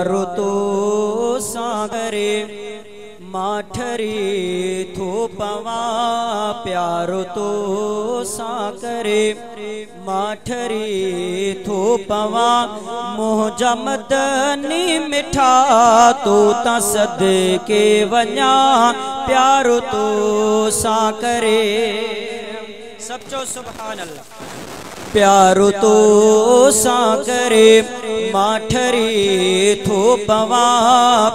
प्यारो तो सागरे माठरी थो पवा प्यारो तो सागरे माठरी थो पवा मोजा मदनी मिठा तो ता सदके वञा प्यारो तो सागरे सब चो सुभान अल्लाह। प्यारो तो सागरे माठरी थो पवा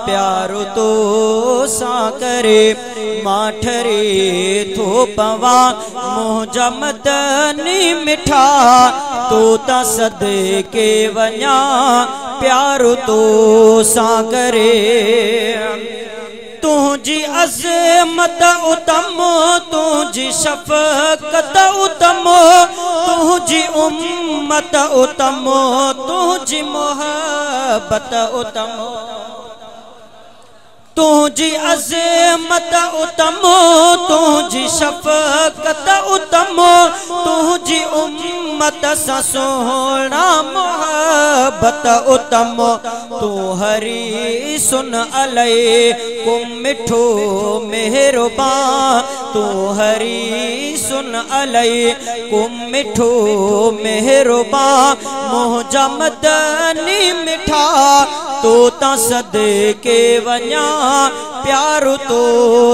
प्यारो तो सागरे माठरी थो पवा मोजा मदनी मिठा तो ता सदके वञा प्यारो तो सागरे। तुझी अज़मत उतम तुझी शफ़क़त उतम तुझी उम्मत उतम तुझी मोहब्बत उतम तुझी अज़मत उतम तुझी शफ़क़त उतम तुझी उम्मत सा सोहणा मोहब्बत उतम तू हरी सुन अलैकुम मिठो मेहरबान तू हरी सुन अलैकुम मिठो मेहरबान मोजा मदनी मिठा तो ता सदके वञा प्यारो तो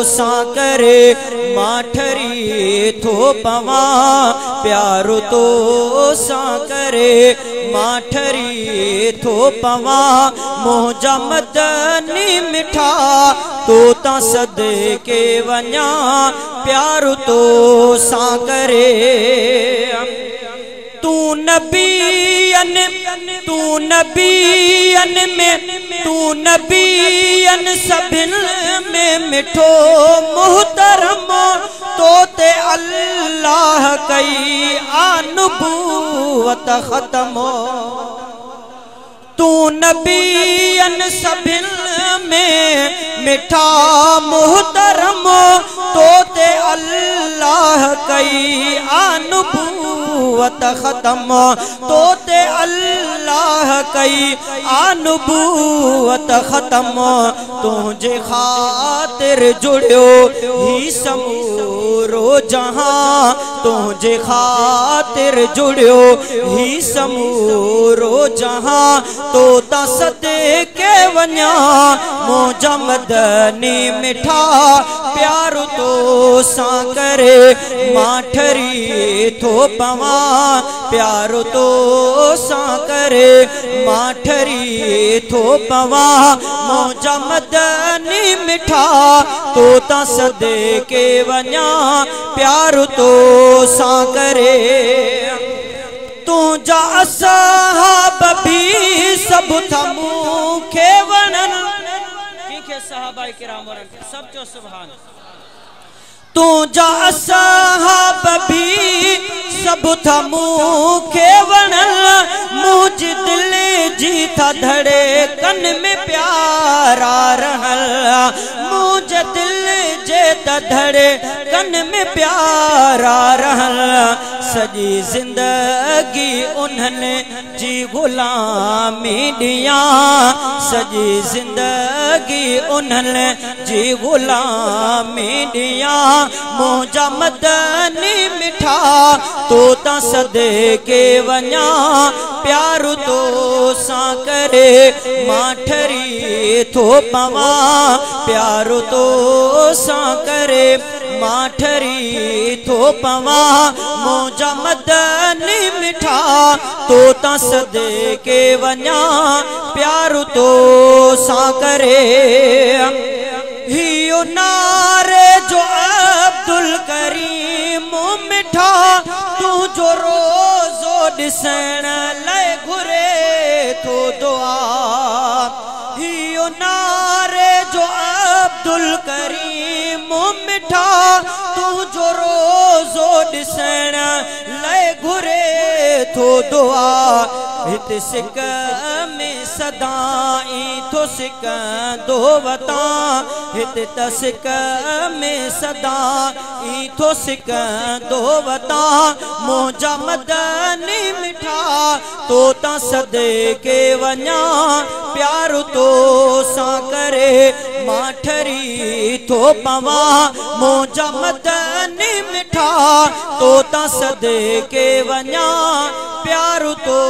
सागरे माठरी थो पवा प्यारो तो सागरे माठरी थो पवा मोजा मदनी मिठा तो ता सदके वञा प्यारो तो सागरे। तू नबियन सभिन में मिठो मुहतरम तो ते अल्लाह कई आनुबूवत खत्म तू नबियन सभिन में मिठा मुहतरम तो ते अल्लाह कई आनुबूवत खत्म तो ते अल्लाह कई आनुबूवत खत्म तुझे खातिर जुड़ियो ही समूरो जहां तुझे खातिर जुड़ियो ही समूरो जहां तो ता सदके वञा मोजा मदनी मिठा प्यारो तो सागरे माठरी थो पवा प्यारो तो सागरे माठरी थो पवा मोजा मदनी मिठा तो ता सदके वञा प्यारो तो सागरे। तुझा असहाब भी सब था मूखे वणन ठीक है सहाबा किराम वरन सब जो सुभान। तुझा असहाब भी सब था मूखे वणन मुझ दिल जी था धड़े कन में प्यारा रहल मुझ दिल जे धड़े कन में प्यारा रहल सजी जिंदगी उन्हने जी गुलामी दिया सजी जिंदगी उन्हने जी गुलामी दिया मोजा मदनी मिठा तो ता सदके वञा प्यारो तो सागरे माठरी थो पवा प्यारो तो सागरे माठरी थो पवा मोजा मदनी मिठा तो ता सदके वञा प्यारो तो सागरे। हियो नारे जो अब्दुल करीम मिठा तू जो रोज़ो ॾिसण लाइ घुरे थो दुआ हियो नारे जो अब्दुल करीम मिठा तू जो रोज़ रोज़ो ॾिसण लाइ घुरे थो दुआ हिते सिक में सदाई थो सिकंदो वतां हिते त सिक में सदाई थो सिकंदो वतां मुंहिंजा मदनी मिठा तो ता सदके वञा प्यार तो सां करे मां ठरी थो पवां मुंहिंजा मदनी मिठा तो ता सदके वञा प्यार तो